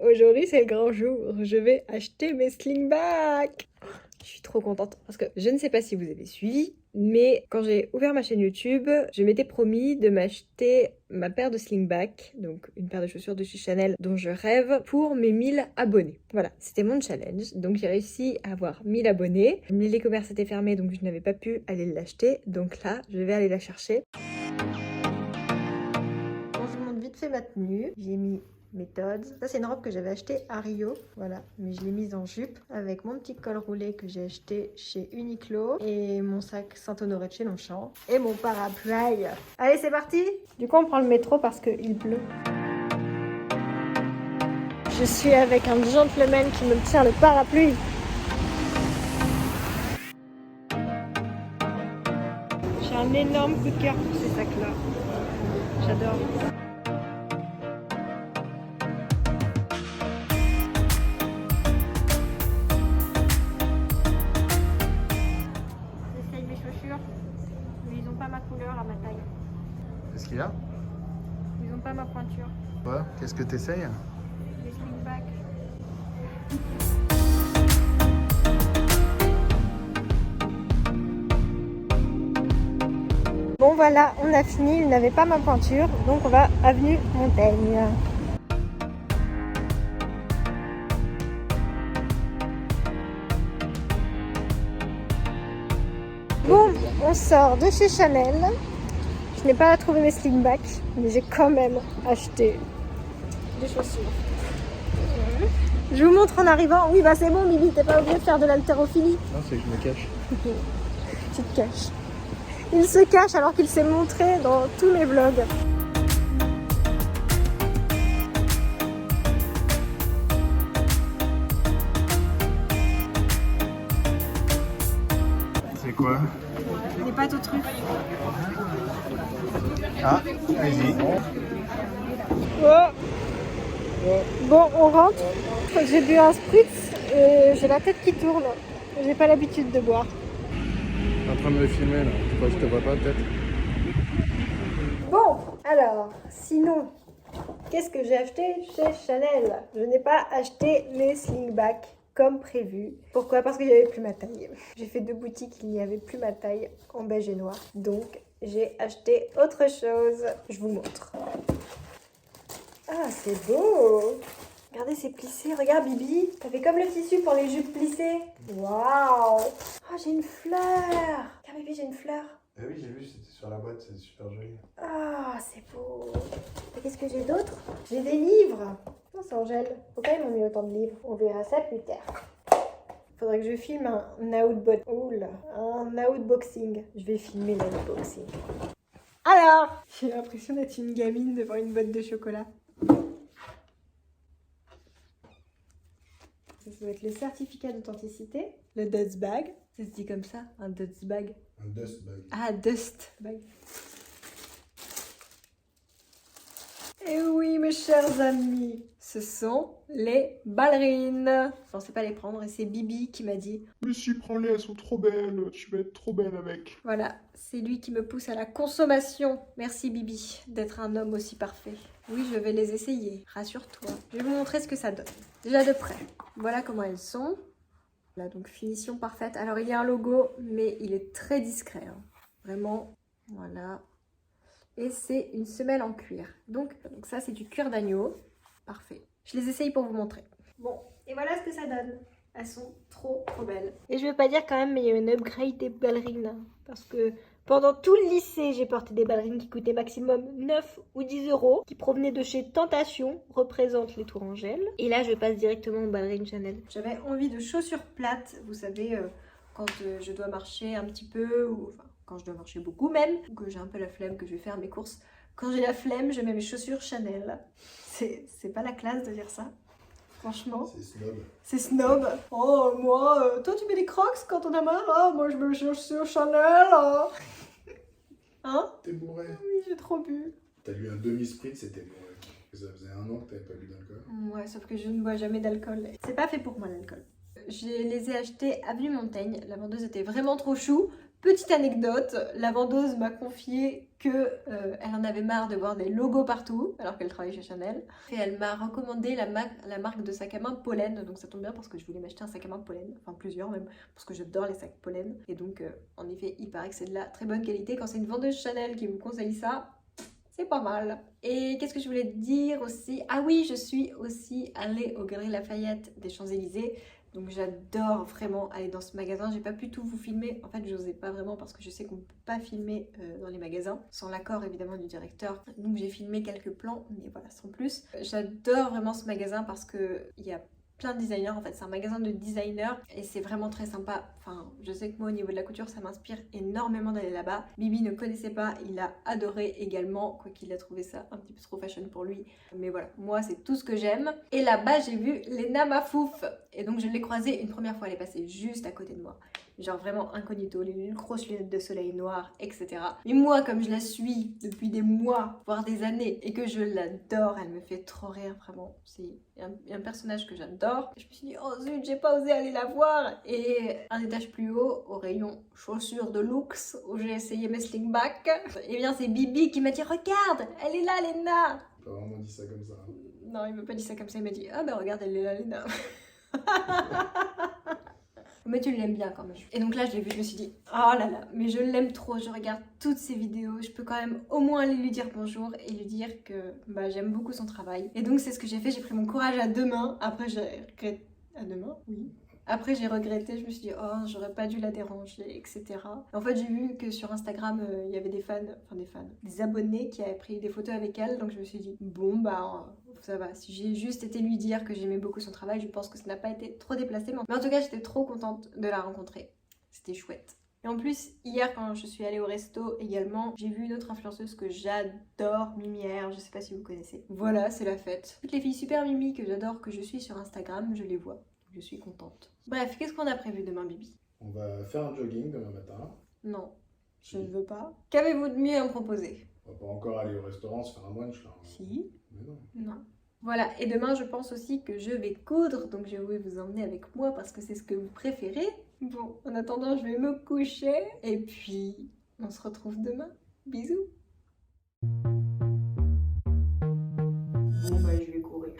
aujourd'hui c'est le grand jour. Je vais acheter mes slingbacks. Je suis trop contente parce que je ne sais pas si vous avez suivi, mais quand j'ai ouvert ma chaîne YouTube, je m'étais promis de m'acheter ma paire de slingbacks, donc une paire de chaussures de chez Chanel dont je rêve, pour mes 1000 abonnés. Voilà, c'était mon challenge. Donc j'ai réussi à avoir 1000 abonnés. Mais les commerces étaient fermés, donc je n'avais pas pu aller l'acheter. Donc là, je vais aller la chercher. Bon, je vous montre vite fait ma tenue. J'ai mis mes Tod's. Ça, c'est une robe que j'avais achetée à Rio. Voilà, mais je l'ai mise en jupe avec mon petit col roulé que j'ai acheté chez Uniqlo et mon sac Saint-Honoré de chez Longchamp et mon parapluie. Allez, c'est parti! Du coup, on prend le métro parce qu'il pleut. Je suis avec un gentleman qui me tient le parapluie. J'ai un énorme coup de cœur pour ces sacs-là. J'adore. J'essaye mes chaussures, mais ils n'ont pas ma couleur à ma taille. Qu'est-ce qu'il y a? Ils n'ont pas ma pointure. Ouais, qu'est-ce que t'essayes? Les slingbacks. Bon voilà, on a fini, il n'avait pas ma pointure, donc on va avenue Montaigne. Bon, on sort de chez Chanel. Je n'ai pas trouvé mes slingbacks, mais j'ai quand même acheté des chaussures. Je vous montre en arrivant. Oui, bah c'est bon, Bibi, t'es pas obligé de faire de l'haltérophilie. Non, c'est que je me cache. Tu te caches. Il se cache alors qu'il s'est montré dans tous mes vlogs. C'est quoi? Des pâtes aux truffes. Ah, vas-y. Oh. Bon, on rentre. J'ai bu un spritz et j'ai la tête qui tourne. J'ai pas l'habitude de boire. T'es en train de me filmer là. Tu crois que je te vois pas peut-être? Bon, alors, sinon, qu'est-ce que j'ai acheté chez Chanel? Je n'ai pas acheté mes slingbacks comme prévu. Pourquoi? Parce qu'il n'y avait plus ma taille. J'ai fait 2 boutiques, il n'y avait plus ma taille en beige et noir. Donc, j'ai acheté autre chose. Je vous montre. Ah, c'est beau! Regardez, c'est plissé. Regarde, Bibi. Ça fait comme le tissu pour les jupes plissées. Waouh! Oh, j'ai une fleur! Regarde, Bibi, j'ai une fleur. Ah oui, j'ai vu, c'était sur la boîte, c'est super joli. Ah, c'est beau. Et qu'est-ce que j'ai d'autre? J'ai des livres. Oh, c'est Angèle. Pourquoi ils m'ont mis autant de livres? On verra ça plus tard. Faudrait que je filme un outboxing. Je vais filmer l'outboxing. Alors, j'ai l'impression d'être une gamine devant une boîte de chocolat. Ça va être le certificat d'authenticité, le dust bag. Ça se dit comme ça, un dust bag. Un dust bag. Ah, dust bag. Et oui, mes chers amis, ce sont les ballerines. Je pensais pas les prendre et c'est Bibi qui m'a dit. Mais si, prends-les, elles sont trop belles. Tu vas être trop belle avec. Voilà, c'est lui qui me pousse à la consommation. Merci Bibi d'être un homme aussi parfait. Oui, je vais les essayer, rassure-toi. Je vais vous montrer ce que ça donne. Déjà de près. Voilà comment elles sont. Voilà, donc finition parfaite. Alors il y a un logo, mais il est très discret. Hein. Vraiment, voilà. Et c'est une semelle en cuir. Donc ça, c'est du cuir d'agneau. Parfait. Je les essaye pour vous montrer. Bon, et voilà ce que ça donne. Elles sont trop belles. Et je veux pas dire quand même, mais il y a une upgrade des ballerines. Parce que pendant tout le lycée, j'ai porté des ballerines qui coûtaient maximum 9 ou 10 euros, qui provenaient de chez Tentation, représente les Tourangelles. Et là, je passe directement aux ballerines Chanel. J'avais envie de chaussures plates, vous savez, quand je dois marcher un petit peu, ou enfin, quand je dois marcher beaucoup même, ou que j'ai un peu la flemme, que je vais faire mes courses. Quand j'ai la flemme, je mets mes chaussures Chanel. C'est pas la classe de dire ça. Franchement. C'est snob. C'est snob. Oh, moi, toi tu mets des crocs quand on a marre. Ah, moi je me cherche sur Chanel. Hein? T'es bourré. Oui, j'ai trop bu. T'as lu un demi-sprit, c'était bourré. Ça faisait 1 an que t'avais pas bu d'alcool. Ouais, sauf que je ne bois jamais d'alcool. C'est pas fait pour moi l'alcool. Je les ai achetés avenue Montaigne. La vendeuse était vraiment trop chou. Petite anecdote, la vendeuse m'a confié que elle en avait marre de voir des logos partout, alors qu'elle travaille chez Chanel. Et elle m'a recommandé la marque de sac à main Pollen, donc ça tombe bien parce que je voulais m'acheter un sac à main Pollen, enfin plusieurs même, parce que j'adore les sacs Pollen. Et donc, en effet, il paraît que c'est de la très bonne qualité. Quand c'est une vendeuse Chanel qui vous conseille ça, c'est pas mal. Et qu'est-ce que je voulais te dire aussi? Ah oui, je suis aussi allée aux Galeries Lafayette des Champs-Élysées. Donc j'adore vraiment aller dans ce magasin. J'ai pas pu tout vous filmer. En fait, j'osais pas vraiment parce que je sais qu'on peut pas filmer dans les magasins, sans l'accord évidemment du directeur. Donc j'ai filmé quelques plans, mais voilà, sans plus. J'adore vraiment ce magasin parce que il y a plein de designers, en fait c'est un magasin de designers et c'est vraiment très sympa. Enfin, je sais que moi au niveau de la couture ça m'inspire énormément d'aller là-bas. Bibi ne connaissait pas, il a adoré également, quoiqu'il a trouvé ça un petit peu trop fashion pour lui. Mais voilà, moi c'est tout ce que j'aime. Et là-bas j'ai vu Lena Mafouf et donc je l'ai croisée une première fois, elle est passée juste à côté de moi. Genre vraiment incognito, les grosses lunettes de soleil noires, etc. Mais moi, comme je la suis depuis des mois, voire des années, et que je l'adore, elle me fait trop rire, vraiment. C'est un personnage que j'adore. Je me suis dit, oh zut, j'ai pas osé aller la voir. Et un étage plus haut, au rayon chaussures de luxe, où j'ai essayé mes slingbacks, et bien c'est Bibi qui m'a dit, regarde, elle est là, Lena. Il m'a pas vraiment dit ça comme ça. Non, il m'a pas dit ça comme ça, il m'a dit, ah ben regarde, elle est là, Lena. Mais tu l'aimes bien quand même. Et donc là, je l'ai vu, je me suis dit, oh là là, mais je l'aime trop, je regarde toutes ses vidéos, je peux quand même au moins aller lui dire bonjour et lui dire que bah, j'aime beaucoup son travail. Et donc c'est ce que j'ai fait, j'ai pris mon courage à deux mains, après j'ai regretté... À deux mains? Oui. Après j'ai regretté, je me suis dit, oh, j'aurais pas dû la déranger, etc. Et en fait, j'ai vu que sur Instagram, il y avait des fans, des abonnés qui avaient pris des photos avec elle, donc je me suis dit, bon bah... ça va, si j'ai juste été lui dire que j'aimais beaucoup son travail, je pense que ça n'a pas été trop déplacé. Mais en tout cas, j'étais trop contente de la rencontrer. C'était chouette. Et en plus, hier, quand je suis allée au resto également, j'ai vu une autre influenceuse que j'adore, Mimière, je sais pas si vous connaissez. Voilà, c'est la fête. Toutes les filles super mimi que j'adore, que je suis sur Instagram, je les vois. Je suis contente. Bref, qu'est-ce qu'on a prévu demain, Bibi? On va faire un jogging demain matin. Non, je ne veux pas. Qu'avez-vous de mieux à me proposer? On va pas encore aller au restaurant, se faire un brunch là. Si. Mais non. Non. Voilà, et demain je pense aussi que je vais coudre, donc je vais vous emmener avec moi parce que c'est ce que vous préférez. Bon, en attendant, je vais me coucher et puis on se retrouve demain. Bisous. Bon bah je vais courir.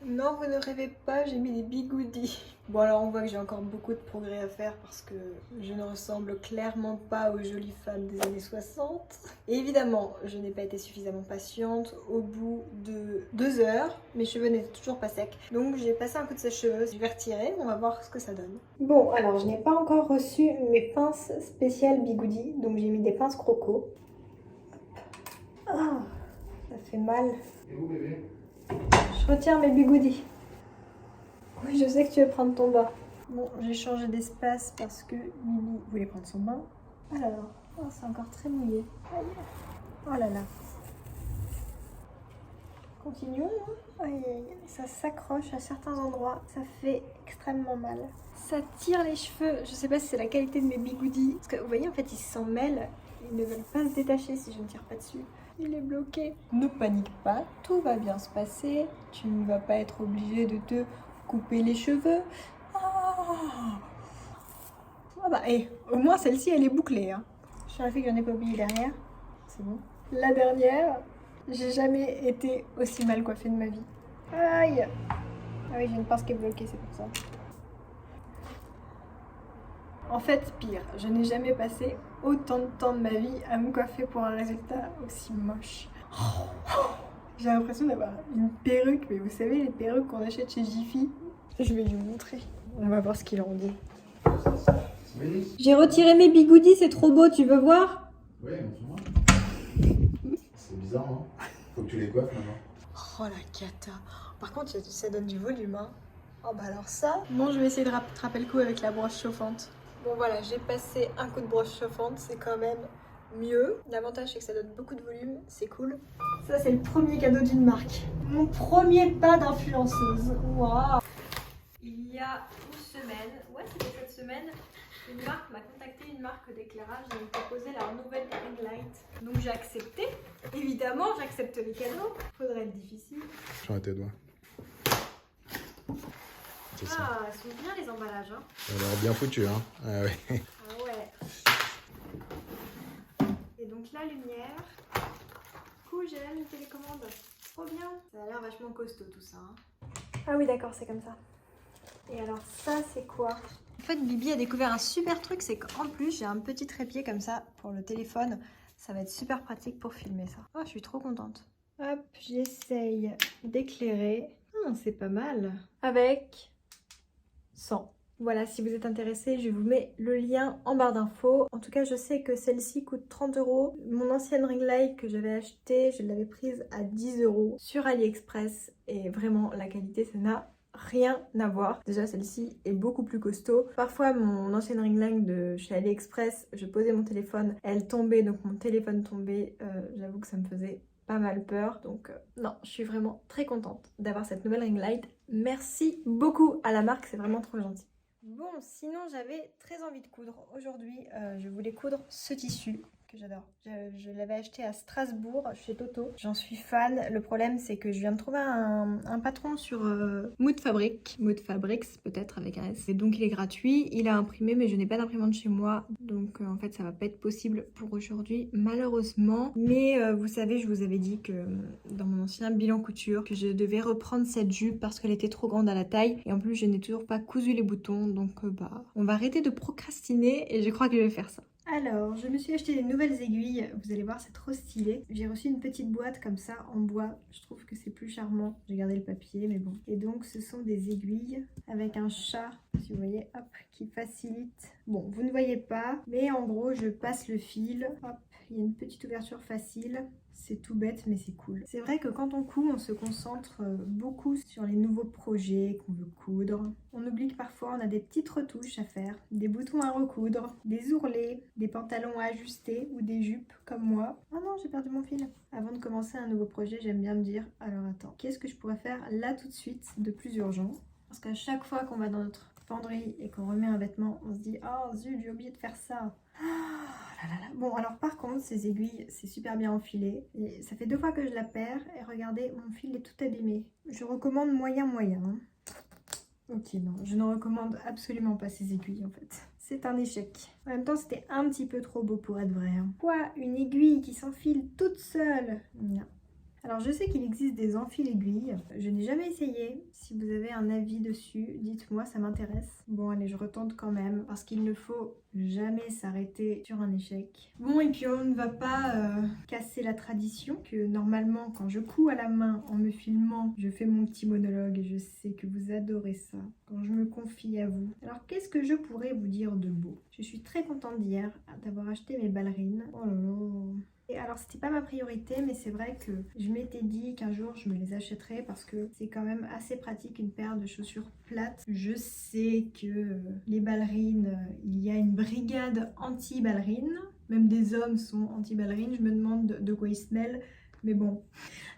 Non, vous ne rêvez pas, j'ai mis des bigoudis. Bon alors on voit que j'ai encore beaucoup de progrès à faire parce que je ne ressemble clairement pas aux jolies femmes des années 60. Et évidemment, je n'ai pas été suffisamment patiente. Au bout de 2 heures, mes cheveux n'étaient toujours pas secs. Donc j'ai passé un coup de sèche-cheveux, je vais retirer, on va voir ce que ça donne. Bon, alors je n'ai pas encore reçu mes pinces spéciales bigoudis, donc j'ai mis des pinces croco. Ah, ça fait mal. Et où bébé? Je retire mes bigoudis. Oui, je sais que tu veux prendre ton bain. Bon, j'ai changé d'espace parce que Mimi voulait prendre son bain. Alors, oh, c'est encore très mouillé. Aïe. Oh là là. Continuons. Aïe, aïe, ça s'accroche à certains endroits. Ça fait extrêmement mal. Ça tire les cheveux. Je sais pas si c'est la qualité de mes bigoudis. Parce que vous voyez, en fait, ils s'en mêlent. Ils ne veulent pas se détacher si je ne tire pas dessus. Il est bloqué. Ne panique pas, tout va bien se passer. Tu ne vas pas être obligé de te couper les cheveux. Ah bah, et au moins celle-ci, elle est bouclée. Hein. Je vérifie que j'en ai pas oublié derrière. C'est bon. La dernière, j'ai jamais été aussi mal coiffée de ma vie. Aïe. Ah oui, j'ai une pince qui est bloquée, c'est pour ça. En fait, pire, je n'ai jamais passé autant de temps de ma vie à me coiffer pour un résultat aussi moche. J'ai l'impression d'avoir une perruque, mais vous savez, les perruques qu'on achète chez Jiffy. Je vais lui montrer. On va voir ce qu'il en dit. Oui. J'ai retiré mes bigoudis, c'est trop beau, tu veux voir? Oui, montre-moi. C'est bizarre, hein? Faut que tu les coiffes maintenant. Oh la cata. Par contre, ça donne du volume, hein. Oh bah alors ça. Bon, je vais essayer de rattraper le coup avec la brosse chauffante. Bon voilà, j'ai passé un coup de brosse chauffante, c'est quand même mieux. L'avantage c'est que ça donne beaucoup de volume, c'est cool. Ça c'est le premier cadeau d'une marque. Mon premier pas d'influenceuse. Waouh. Il y a une semaine, ouais c'était cette semaine, une marque m'a contacté, une marque d'éclairage, et me proposait leur nouvelle ring light. Donc j'ai accepté. Évidemment, j'accepte les cadeaux. Faudrait être difficile. J'aurais tes doigts. C'est ça. Ah, elles sont bien les emballages, hein. Ça a l'air bien foutu, hein? Ah ouais. Ah ouais. donc la lumière. Cool, j'ai même une télécommande. Trop bien. Ça a l'air vachement costaud tout ça. Hein. Ah oui d'accord, c'est comme ça. Et alors ça c'est quoi? En fait Bibi a découvert un super truc, c'est qu'en plus j'ai un petit trépied comme ça pour le téléphone. Ça va être super pratique pour filmer ça. Oh, je suis trop contente. Hop, j'essaye d'éclairer. C'est pas mal. Avec 100. Voilà, si vous êtes intéressé, je vous mets le lien en barre d'infos. En tout cas, je sais que celle-ci coûte 30 €. Mon ancienne ring light que j'avais achetée, je l'avais prise à 10 € sur AliExpress. Et vraiment, la qualité, ça n'a rien à voir. Déjà, celle-ci est beaucoup plus costaud. Parfois, mon ancienne ring light de chez AliExpress, je posais mon téléphone, elle tombait, donc mon téléphone tombait. J'avoue que ça me faisait pas mal peur, donc non, je suis vraiment très contente d'avoir cette nouvelle ring light. Merci beaucoup à la marque, c'est vraiment trop gentil. Bon, sinon j'avais très envie de coudre. Aujourd'hui, je voulais coudre ce tissu que j'adore. Je l'avais acheté à Strasbourg chez Toto. J'en suis fan. Le problème, c'est que je viens de trouver un patron sur Mood Fabrics peut-être avec un S. Et donc il est gratuit. Il a imprimé, mais je n'ai pas d'imprimante chez moi. Donc en fait, ça va pas être possible pour aujourd'hui, malheureusement. Mais vous savez, je vous avais dit que dans mon ancien bilan couture, que je devais reprendre cette jupe parce qu'elle était trop grande à la taille. Et en plus, je n'ai toujours pas cousu les boutons. Donc on va arrêter de procrastiner et je crois que je vais faire ça. Alors, je me suis acheté des nouvelles aiguilles, vous allez voir c'est trop stylé. J'ai reçu une petite boîte comme ça en bois, je trouve que c'est plus charmant. J'ai gardé le papier mais bon. Et donc ce sont des aiguilles avec un chat, si vous voyez, hop, qui facilite. Bon, vous ne voyez pas, mais en gros je passe le fil, hop, il y a une petite ouverture facile. C'est tout bête mais c'est cool. C'est vrai que quand on coud, on se concentre beaucoup sur les nouveaux projets qu'on veut coudre. On oublie que parfois on a des petites retouches à faire, des boutons à recoudre, des ourlets, des pantalons à ajuster ou des jupes comme moi. Oh non, j'ai perdu mon fil. Avant de commencer un nouveau projet, j'aime bien me dire, alors attends, qu'est-ce que je pourrais faire là tout de suite de plus urgent? Parce qu'à chaque fois qu'on va dans notre penderie et qu'on remet un vêtement, on se dit, oh zut, j'ai oublié de faire ça. Bon, alors par contre, ces aiguilles, c'est super bien enfilé. Et ça fait 2 fois que je la perds. Et regardez, mon fil est tout abîmé. Je recommande moyen. Hein. Ok, non, je ne recommande absolument pas ces aiguilles en fait. C'est un échec. En même temps, c'était un petit peu trop beau pour être vrai. Hein. Quoi? Une aiguille qui s'enfile toute seule? Non. Alors je sais qu'il existe des enfile-aiguilles, je n'ai jamais essayé. Si vous avez un avis dessus, dites-moi, ça m'intéresse. Bon allez, je retente quand même, parce qu'il ne faut jamais s'arrêter sur un échec. Bon, et puis on ne va pas casser la tradition, que normalement quand je couds à la main en me filmant, je fais mon petit monologue et je sais que vous adorez ça, quand je me confie à vous. Alors qu'est-ce que je pourrais vous dire de beau? Je suis très contente d'hier d'avoir acheté mes ballerines. Oh là là. Et alors c'était pas ma priorité, mais c'est vrai que je m'étais dit qu'un jour je me les achèterais parce que c'est quand même assez pratique une paire de chaussures plates. Je sais que les ballerines, il y a une brigade anti-ballerines, même des hommes sont anti-ballerines, je me demande de quoi ils se mêlent, mais bon,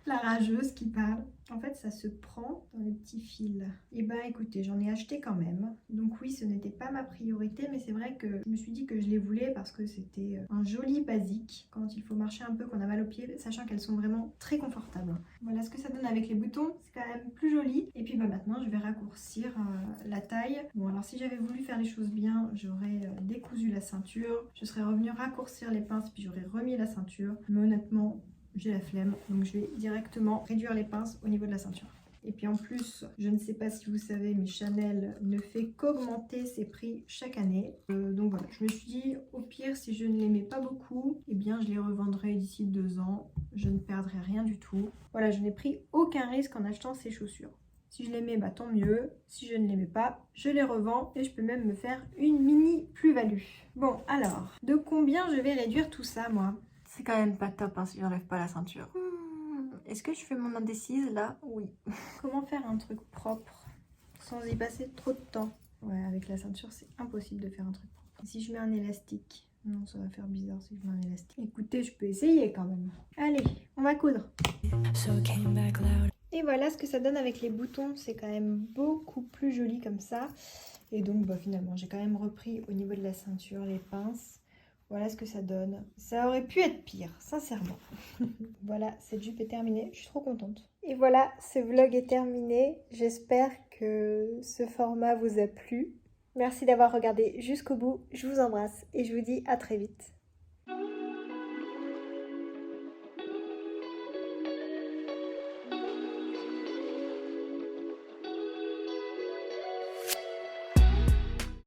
la rageuse qui parle. En fait, ça se prend dans les petits fils. Et ben écoutez, j'en ai acheté quand même. Donc oui, ce n'était pas ma priorité, mais c'est vrai que je me suis dit que je les voulais parce que c'était un joli basique quand il faut marcher un peu, qu'on a mal aux pieds, sachant qu'elles sont vraiment très confortables. Voilà ce que ça donne avec les boutons. C'est quand même plus joli. Et puis bah maintenant, je vais raccourcir la taille. Bon, alors si j'avais voulu faire les choses bien, j'aurais décousu la ceinture. Je serais revenue raccourcir les pinces, puis j'aurais remis la ceinture. Mais honnêtement, j'ai la flemme, donc je vais directement réduire les pinces au niveau de la ceinture. Et puis en plus, je ne sais pas si vous savez, mais Chanel ne fait qu'augmenter ses prix chaque année. Donc voilà, je me suis dit, au pire, si je ne les mets pas beaucoup, eh bien je les revendrai d'ici 2 ans. Je ne perdrai rien du tout. Voilà, je n'ai pris aucun risque en achetant ces chaussures. Si je les mets, bah tant mieux. Si je ne les mets pas, je les revends et je peux même me faire une mini plus-value. Bon, alors, de combien je vais réduire tout ça, moi? C'est quand même pas top hein, si j'enlève pas la ceinture. Est-ce que je fais mon indécise là? Oui. Comment faire un truc propre sans y passer trop de temps? Ouais, avec la ceinture, c'est impossible de faire un truc propre. Et si je mets un élastique? Non, ça va faire bizarre si je mets un élastique. Écoutez, je peux essayer quand même. Allez, on va coudre. Et voilà ce que ça donne avec les boutons. C'est quand même beaucoup plus joli comme ça. Et donc, bah, finalement, j'ai quand même repris au niveau de la ceinture les pinces. Voilà ce que ça donne. Ça aurait pu être pire, sincèrement. Voilà, cette jupe est terminée. Je suis trop contente. Et voilà, ce vlog est terminé. J'espère que ce format vous a plu. Merci d'avoir regardé jusqu'au bout. Je vous embrasse et je vous dis à très vite.